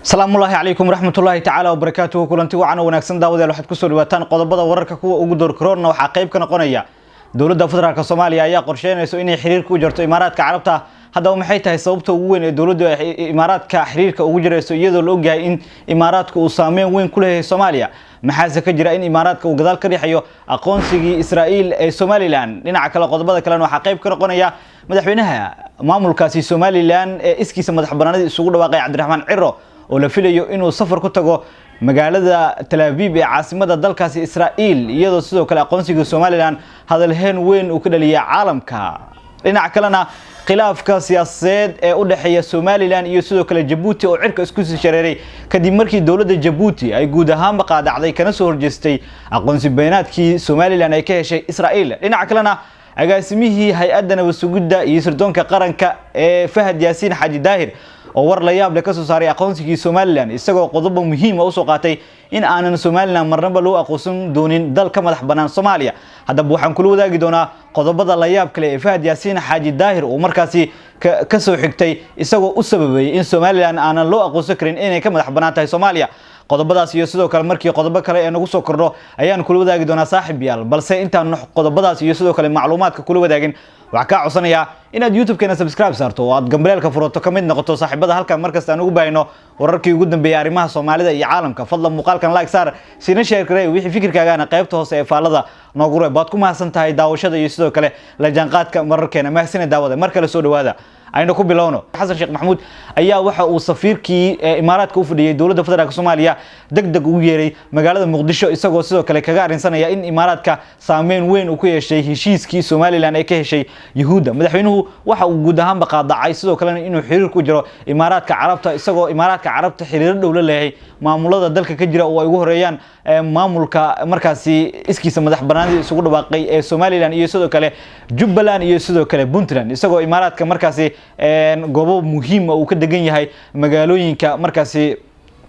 السلام الله عليكم ورحمة الله تعالى وبركاته. كلنتي وعنا ونكسن داود الواحد كسر واتان قضبضة ورك كوا وجدور كورونا وحقيب كنا قنية دولة فترة كصوماليا يا قرشين يسويني حرير كوجرت إمارات كعربتها هذا ومحيتها صوبته وين دولة إمارات كحرير كوجر يسويدوا الأوجا إن إمارات كوسامين وين كلها صوماليا محاسة كجرا إن إمارات كوجدال كريحيو أقونسي إسرائيل صومالي لان لنا عكلا قضبضة كلام وحقيب كنا قنية مدحينها مامل كاسي صومالي لان إسكي سمدح برنامج السوق واقع عبد الرحمن عرو oo la filayo inuu safar ku tago magaalada Tel Aviv ee caasimada dalkaasi Israa'iil iyadoo sidoo kale aqoonsiga Soomaaliland hadalheen weyn uu ka dhaliyay caalamka dhinaca kalena khilaafka siyaasadeed ee u dhaxeeya Soomaaliland iyo sidoo kale Djibouti oo cirka isku sii shareeray kadib markii dawladda Djibouti ay guud ahaanba qaadacday kana soo horjeestay aqoonsi beenaadkii Soomaaliland ay ka heshay Israa'iil dhinaca kalena agaasimihii hay'adda nabad-sugidda iyo sirdoonka qaranka ee Fahad Yaasiin Xaaji Daahir oo war la yaab leh ka soo saaray aqoonsigii Soomaaliland isagoo qodobo muhiim ah u soo qaatay in aanan Soomaaliland marnaba loo aqoonsan doonin dalka madax banaan Soomaaliya hadaba waxaan kula wadaagi doonaa qodobada la yaab kale ee Fahad Yaasiin Xaaji Daahir oo markaasi ka soo xigtay isagoo u sababay in Soomaaliland aanan loo aqoonsan karin inay ka madax banaan tahay Soomaaliya qodobadaas iyo sidoo kale markii qodobo kale ee nagu soo kordho ayaan kula wadaagi doonaa saaxiibayaal balse intaan qodobadaas iyo sidoo kale macluumaadka kula wadaagin waxa ka codsanaya inaad YouTube-keena subscribe saarto oo aad gambalelka furato kamid noqoto saaxiibada halkan markasta aan ugu baahino wararkii ugu dambeeyay arrimaha Soomaalida iyo caalamka fadlan muuqaalkan like saar sina share gareey wixii fikirkaaga qaybta hoose ee faalada noogu reeb baad ku mahadsan tahay daawashada iyo sidoo kale la jaanqaadka mararkeena mahadsanid daawada mar kale soo dhawaada ayna ku bilowno Xasan Sheekh Maxamuud ayaa waxa uu safiirkii Imaaraadka u fadhiyay dawladda federaalka Soomaaliya degdeg ugu yeeray magaalada Muqdisho isagoo sidoo kale kaga arinsanaya in Imaaraadka saameyn weyn uu ku yeeshay heshiiskii Soomaaliland ay ka heshay Yahuuda madaxweynuhu waxa uu guud ahaan qaadacay sidoo kale inuu xiriir ku jiro Imaaraadka Carabta isagoo Imaaraadka Carabta xiriir dhow la leeyahay maamulada dalka ka jira oo ay ugu horeeyaan maamulka markaasi iskiisa madax banaanida isugu dhawaaqay ee Soomaaliland iyo sidoo kale Jubbaland iyo sidoo kale Puntland isagoo Imaaraadka markaasi goobo muhiim ah uu ka degan yahay magaalooyinka markaasi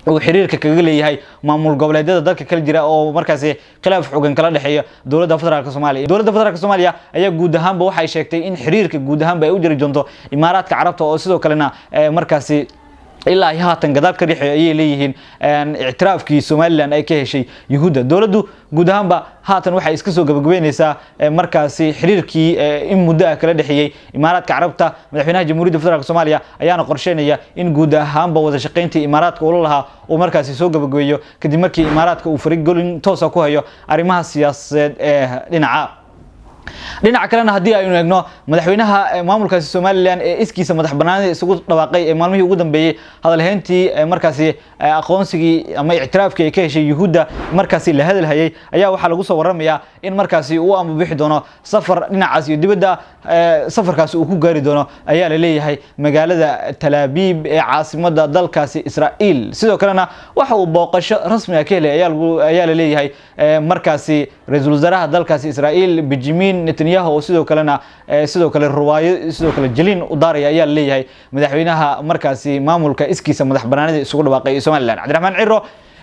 oo xiriirka kaga leeyahay maamul goboleedyada dalka kala jira oo markaasi khilaaf xooggan kala dhaxeeya dawladda federaalka Soomaaliya ayaa guud ahaanba waxay sheegtay in xiriirka guud ahaanba ay u jiri doonto Imaaraadka Carabta oo sidoo kalena markaasi ilaa haatan gadaal ka dhixay ay leeyihiin i'tiraafkii Soomaaliland ay ka heshay Yahuuda dawladdu guud ahaanba haatan waxay iska soo gabagabeynaysaa markaasi xiriirkii in muddo ah kala dhaxeeyay Imaaraadka Carabta madaxweynaha Jamhuuriyadda Federaalka Soomaaliya ayaana qorsheynaya in guud ahaanba wada shaqeyntii Imaaraadka uu lahaa oo markaasi soo gabagabeeyo kadib markii Imaaraadka uu farigelin toos ah ku hayo arrimaha siyaasadeed ee dhinaca kalena hadii aynu eegno madaxweynaha maamulkaasi Soomaaliland ee iskiisa madax banaanida isugu dhawaaqay ee maalmihii ugu dambeeyay hadalheyntii markaasi aqoonsigii ama i'tiraafkii ay ka heshay Yahuuda markaasi la hadalhayay ayaa waxa lagu soo waramayaa in markaasi uu ama bixi doono safar dhinacaas iyo dibadda safarkaasi uu ku gaari doono ayaa la leeyahay magaalada Tel Aviv ee caasimada dalkaasi Israa'iil sidoo kalena waxa uu booqasho rasmi ah ka helay ayaa la leeyahay markaasi ra'iisul wasaaraha dalkaasi Israa'iil Benjamin Netanyahu oo sidoo kale ruwaayo sidoo kale jaliin u daaray ayaa la leeyahay madaxweynaha markaasi maamulka iskiisa madax banaanida isugu dhawaaqay Soomaaliland Cabdiraxmaan Ciro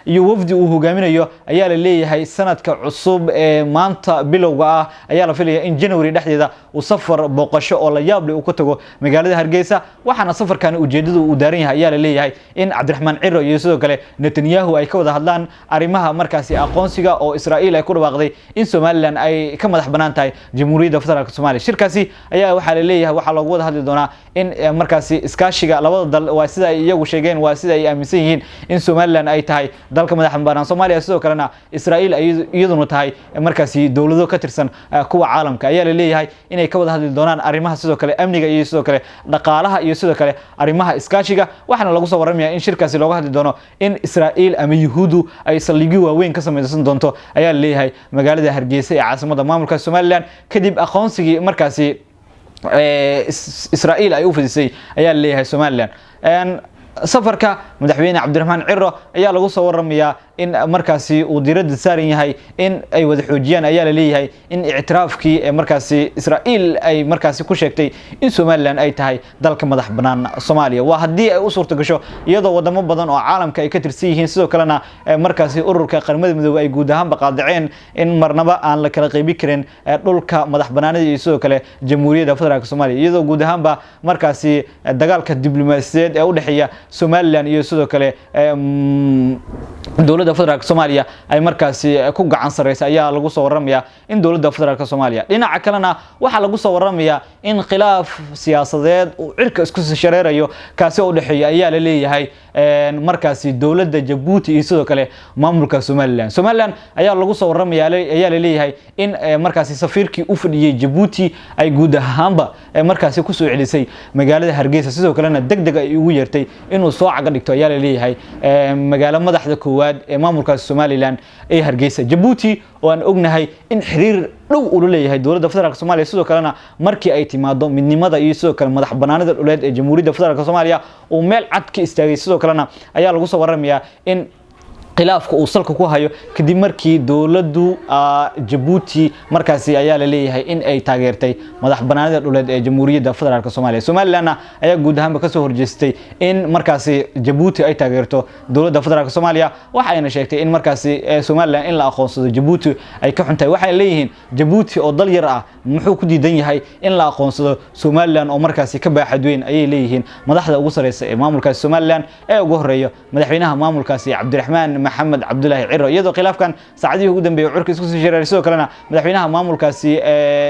iyo wafdi uu hogaaminayo ayaa la leeyahay sanadka cusub ee maanta bilowga ah ayaa la filayaa in January dhexdeeda uu safar booqasho oo la yaab leh uu ku tago magaalada Hargeysa waxaana safarkan ujeedadu uu daaran yahay ayaa la leeyahay in Cabdiraxmaan Ciro iyo sidoo kale Netanyahu ay ka wada hadlaan arrimaha markaasi aqoonsiga oo Israa'iil ay ku dhawaaqday in Soomaaliland ay ka madax banaan tahay Jamhuuriyadda Federaalka Soomaaliya shirkaasi ayaa waxa la leeyahay waxa loogu wada hadli doonaa in markaasi iskaashiga labada dal waa sida ay iyagu sheegeen waa sida ay aaminsan yihiin in Soomaaliland ay tahay dalka madax banaan Soomaaliya sidoo kalena Israa'iil iyaduna tahay markaasi dawlado ka tirsan kuwa caalamka ayaa la leeyahay inay ka wada hadli doonaan arrimaha sidoo kale amniga iyo sidoo kale dhaqaalaha iyo sidoo kale arrimaha iskaashiga waxaana lagu soo waramayaa in shirkaasi looga hadli doono in Israa'iil ama Yahuudu ay saldhigyo waaweyn ka samaysan doonto ayaa la leeyahay magaalada Hargeysa ee caasimada maamulka Soomaaliland kadib aqoonsigii markaasi Israa'iil ay u fidisay ayaa la leeyahay Soomaaliland safarka madaxweyne Cabdiraxmaan Ciro ayaa lagu soo waramayaa in markaasi uu diiradda saaran yahay in ay wada xoojiyaan ayaa la leeyahay in i'tiraafkii markaasi Israa'iil ay markaasi ku sheegtay in Soomaaliland ay tahay dalka madax banaan Soomaaliya waa hadii ay u suurto gasho iyadoo wadamo badan oo caalamka ay ka tirsan yihiin sidoo kalena markaasi ururka qaramada midoobay ay guud ahaan qaadaceen in marnaba aan la kala qaybin karin dhulka madax banaanida iyo sidoo kale Jamhuuriyadda Federaalka Soomaaliya iyadoo guud ahaan markaasi dagaalka diblomaasiyadeed ee u dhaxeeya Somaliland iyo sidoo kale dowladda federaalka Soomaaliya ay markaasi ku gacan sareysa ayaa lagu soo waramayaa in dowladda federaalka Soomaaliya dhinaca kalena waxa lagu soo waramayaa in khilaaf siyaasadeed uu cirka isku shareerayo kaasi oo u dhaxeeya ayaa la leeyahay markaasi dowladda Djibouti iyo sidoo kale maamulka Somaliland ayaa lagu soo waramayaa ayaa la leeyahay in markaasi safiirkii u fadhiyay Djibouti ay guud ahaanba markaasi ku soo celisay magaalada Hargeysa sidoo kalena degdeg ay ugu yeertay inuu soo caga dhigto ayaa la leeyahay magaalo madaxda koowaad ee maamulka Somaliland ee Hargeysa. Djibouti oo aan ognahay in xiriir dhow u leeyahay dowladda federaalka Soomaaliya sidoo kalena markii ay timaado midnimada iyo sidoo kale madax banaanida dhuleed ee Jamhuuriyadda Federaalka Soomaaliya oo meel cad ka istaagay sidoo kalena ayaa lagu soo waramayaa in khilaafka uu salka ku hayo kadib markii dowladdu Djibouti markaasi ayaa la leeyahay in ay taageertay madax banaanida dhuleed ee Jamhuuriyadda Federaalka Soomaaliya. Somaliland ayaa guud ahaan ka soo horjeestay in markaasi Djibouti ay taageerto dowladda federaalka Soomaaliya waxa ayna sheegtay in markaasi Somaliland in la aqoonsado Djibouti ay ka xuntahay. Waxay leeyihiin Djibouti oo dal yar ah muxuu ku diidan yahay in la aqoonsado Somaliland oo markaasi ka baaxad weyn ayay leeyihiin madaxda ugu sareysa ee maamulka Somaliland ee ugu horeeyo madaxweynaha maamulkaasi Cabdiraxmaan محمد عبد الله عيرو iyadoo khilaafkan saacadii ugu dambeeyay urka isku soo shareeray sidoo kalena madaxweynaha maamulkaasi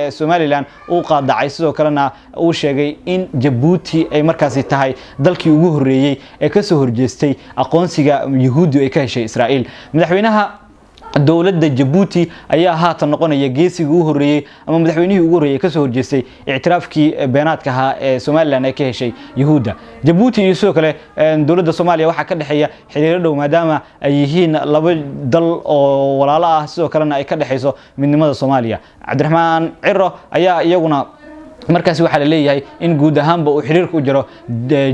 Somaliland uu qaadacay sidoo kalena uu sheegay in Djibouti ay markaasi tahay dalkii ugu horeeyay ee ka soo horjeestay aqoonsiga Yahuudi ay ka heshay Israa'iil. Madaxweynaha dowladda Djibouti ayaa haatan noqonaya geesiga ugu horeeyay ama madaxweynihii ugu horeeyay ka soo horjeestay ictiraafkii beenaadka ahaa ee Somaliland ay ka heshay Yahuuda. Djibouti iyo sidoo kale dowladda Soomaaliya waxa ka dhaxeeya xiriir dhow maadaama ay yihiin laba dal oo walaalo ah sidoo kalena ay ka dhaxayso midnimada Soomaaliya. Cabdiraxmaan Ciro ayaa iyaguna markaasi waxa la leeyahay in guud ahaanba uu xiriirku u jiro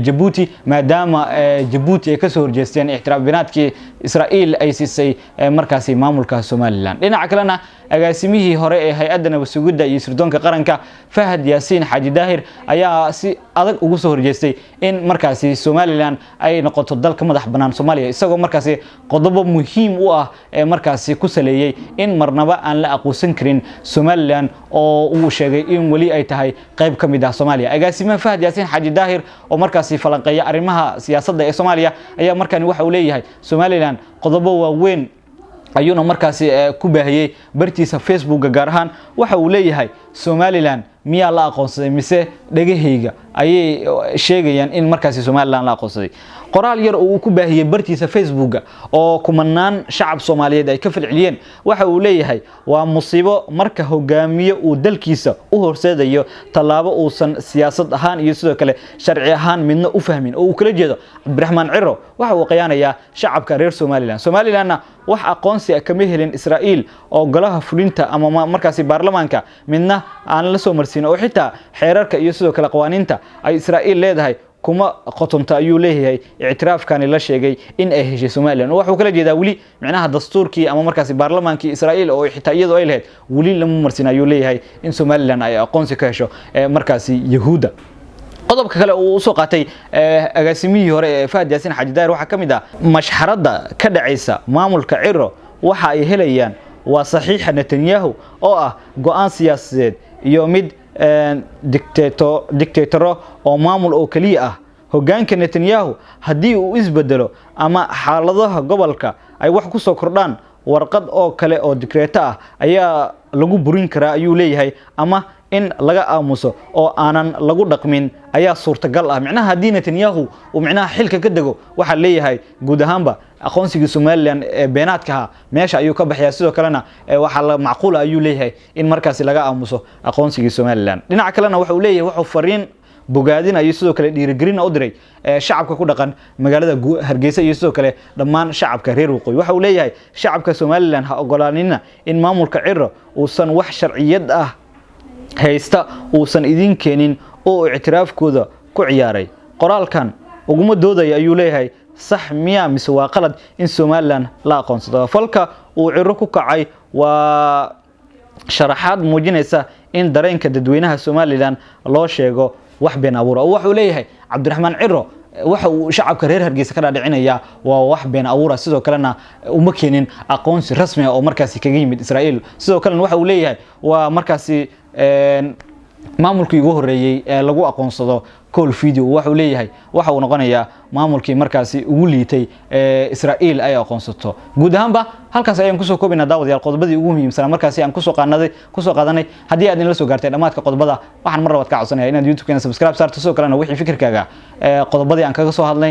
Djibouti maadaama Djibouti ay ka soo horjeesteen ictiraaf beenaadkii Israa'iil ay siisay markaasi maamulka Somaliland. dhinaca kalena agaasimihii hore ee hay'adda nabad sugidda iyo sirdoonka qaranka Fahad Yaasiin Xaaji Daahir ayaa si adag ugu soo horjeestay in markaasi Somaliland ay noqoto dalka madax banaan Soomaaliya isagoo markaasi qodobo muhiim u ah ee markaasi ku saleeyay in marnaba aan la aqoonsan karin Somaliland oo uu sheegay in wali ay tahay qayb ka mid ah Soomaaliya. agaasimaha Fahad Yaasiin Xaaji Daahir oo markaasi falanqeeya arrimaha siyaasadda ee Soomaaliya ayaa markaan waxa uu leeyahay Somaliland qodobo waaweyn ayuuna markaasi ku baahiyay bartiisa Facebook gaar ahaan waxa uu leeyahay Somaliland miyaa la aqoonsaday mise dhagahayga ayay sheegayaan in markaasi Somaliland la aqoonsaday. qoraal yar oo uu ku baahiyay bartiisa Facebook oo kumanaan shacab Soomaaliyeed ay ka falceliyeen waxa uu leeyahay waa musiibo marka hogaamiye uu dalkiisa u horseedayo talaabo uusan siyaasad ahaan iyo sidoo kale sharci ahaan midna u fahmin oo uu kala jeedo. Cabdiraxmaan Ciro waxa uu qiyaanayaa shacabka reer Somaliland wax aqoonsi kama helin Israa'iil oo golaha fulinta ama markaasi baarlamaanka midna aan la soo marsiin oo xitaa xeerarka iyo sidoo kale qawaaniinta ay Israa'iil leedahay kuma qotonta ayuu leeyahay ictiraafkani la sheegay in ay heshay Somaliland. Waxa uu kala jeedaa wali macnaha dastuurkii ama markaasi baarlamaankii Israa'iil oo xitaa iyadoo ay lahayd wali lama marsiin ayuu leeyahay in Somaliland ay aqoonsi ka hesho markaasi Yahuuda. qodobka kale uu soo qaatay agaasimihii hore ee Fahad Yaasiin Xaaji Daahir waxa kamid ah mashxarada ka dhacaysa maamulka Ciro waxa ay helayaan waa saxiixa Netanyahu oo ah go'aan siyaasadeed iyo mid dictator oo maamul oo kaliya ah. Hoggaanka Netanyahu hadii uu isbedelo ama xaaladaha gobolka ay wax ku soo kordhaan warqad oo kale oo dikreeto ah ayaa lagu burin karaa ayuu leeyahay ama in laga aamuso oo aanan lagu dhaqmin ayaa suurtagal ah. macnaha hadii Netanyahu uu macnaha xilka ka dago waxa leeyahay guud ahaanba aqoonsiga Somaliland ee beenaadka meesha ayuu ka baxaya sidoo kalena waxa la macquul ayuu leeyahay in markaasi laga aamuso aqoonsiga Somaliland. dhinaca kalena waxa uu leeyahay wuxuu fariin bogaadinayo sidoo kale dhiirigelin u diray shacabka ku dhaqan magaalada Hargeysa iyo sidoo kale dhammaan shacabka reer Waqooyi. waxa uu leeyahay shacabka Somaliland ha ogolaanina in maamulka Ciro uusan wax sharciyad ah haysta uusan idin keenin oo ictiraafkooda ku ciyaaray. qoraalkan uguma doodaya ayuu leeyahay sax miya mise waa qalad in Somaliland la aqoonsado. falka uu Ciro ku kacay waa sharaxaad muujinaysa in dareenka dadweynaha Somaliland loo sheego wax been abuur ah. waxa uu leeyahay Cabdiraxmaan Ciro waxa uu shacabka reer Hargeysa ka dhaadhicinaya waa wax been abuur ah sidoo kalena uma keenin aqoonsi rasmi ah oo markaasi kaga yimid Israa'iil. sidoo kalena waxa uu leeyahay waa markaasi maamulkii ugu horeeyay ee lagu aqoonsado call video wuxuu leeyahay waxa uu noqonayaa maamulkii markaasi ugu liitay Israa'iil ay aqoonsato guud ahaanba halkaas ayaan ku soo koobinaa daawadayaal qodobadii ugu muhiimsan markaasi aan ku soo qaadanay haddii aad in la soo gaartay dhamaadka qodobada waxaan mar labaad ka codsanayaa inaad YouTube-keena subscribe saarto soo kalena wixii fikirkaaga qodobadii aan kaga soo hadlay